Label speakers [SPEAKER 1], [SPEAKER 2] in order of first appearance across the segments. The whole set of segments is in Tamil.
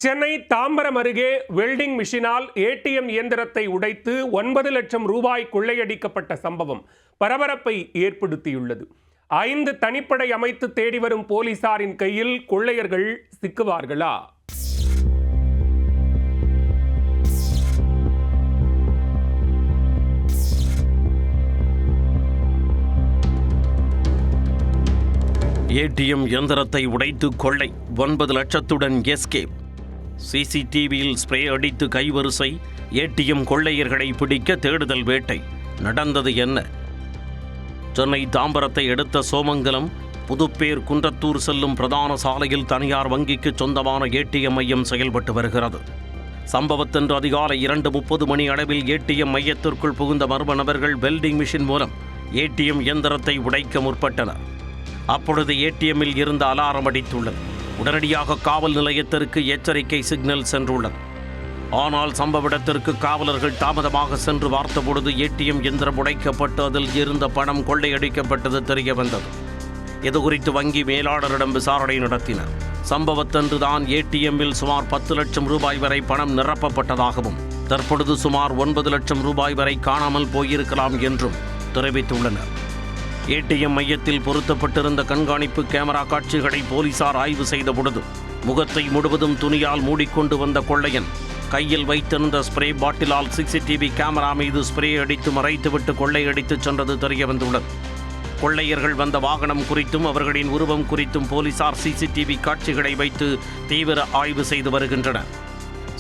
[SPEAKER 1] சென்னை தாம்பரம் அருகே வெல்டிங் மிஷினால் ஏடிஎம் இயந்திரத்தை உடைத்து 9 லட்சம் ரூபாய் கொள்ளையடிக்கப்பட்ட சம்பவம் பரபரப்பை ஏற்படுத்தியுள்ளது. 5 தனிப்படை அமைத்து தேடி வரும் போலீசாரின் கையில் கொள்ளையர்கள் சிக்குவார்களா?
[SPEAKER 2] ஏடிஎம் இயந்திரத்தை உடைத்து கொள்ளை, 9 லட்சத்துடன் எஸ்கேப். சிசிடிவியில் ஸ்ப்ரே அடித்து கைவரிசை. ஏடிஎம் கொள்ளையர்களை பிடிக்க தேடுதல் வேட்டை. நடந்தது என்ன? சென்னை தாம்பரத்தை அடுத்த சோமங்கலம் புதுப்பேர் குன்றத்தூர் செல்லும் பிரதான சாலையில் தனியார் வங்கிக்கு சொந்தமான ஏடிஎம் மையம் செயல்பட்டு வருகிறது. சம்பவத்தன்று அதிகாலை 2:30 மணி அளவில் ஏடிஎம் மையத்திற்குள் புகுந்த மர்ம நபர்கள் வெல்டிங் மிஷின் மூலம் ஏடிஎம் இயந்திரத்தை உடைக்க முற்பட்டனர். அப்பொழுது ஏடிஎம்மில் இருந்த அலாரம் அடித்துள்ளது. உடனடியாக காவல் நிலையத்திற்கு எச்சரிக்கை சிக்னல் சென்றுள்ளது. ஆனால் சம்பவ இடத்திற்கு காவலர்கள் தாமதமாக சென்று பார்த்தபொழுது ஏடிஎம் இயந்திரம் உடைக்கப்பட்டு அதில் இருந்த பணம் கொள்ளையடிக்கப்பட்டது தெரிய வந்தது. இதுகுறித்து வங்கி மேலாளரிடம் விசாரணை நடத்தினர். சம்பவத்தன்று தான் ஏடிஎம்மில் சுமார் 10 லட்சம் ரூபாய் வரை பணம் நிரப்பப்பட்டதாகவும் தற்பொழுது சுமார் 9 லட்சம் ரூபாய் வரை காணாமல் போயிருக்கலாம் என்றும் தெரிவித்துள்ளனர். ஏடிஎம் மையத்தில் பொருத்தப்பட்டிருந்த கண்காணிப்பு கேமரா காட்சிகளை போலீசார் ஆய்வு செய்த பொழுது முகத்தை முழுவதும் துணியால் மூடிக்கொண்டு வந்த கொள்ளையன் கையில் வைத்திருந்த ஸ்ப்ரே பாட்டிலால் சிசிடிவி கேமரா மீது ஸ்ப்ரே அடித்து மறைத்துவிட்டு கொள்ளையடித்து சென்றது தெரிய வந்துள்ளது. கொள்ளையர்கள் வந்த வாகனம் குறித்தும் அவர்களின் உருவம் குறித்தும் போலீசார் சிசிடிவி காட்சிகளை வைத்து தீவிர ஆய்வு செய்து வருகின்றனர்.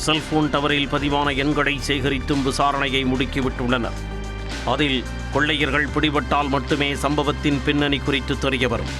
[SPEAKER 2] செல்போன் டவரில் பதிவான எண்களை சேகரித்தும் விசாரணையை முடுக்கிவிட்டுள்ளனர். அதில் கொள்ளையர்கள் பிடிபட்டால் மட்டுமே சம்பவத்தின் பின்னணி குறித்து தெரிய வரும்.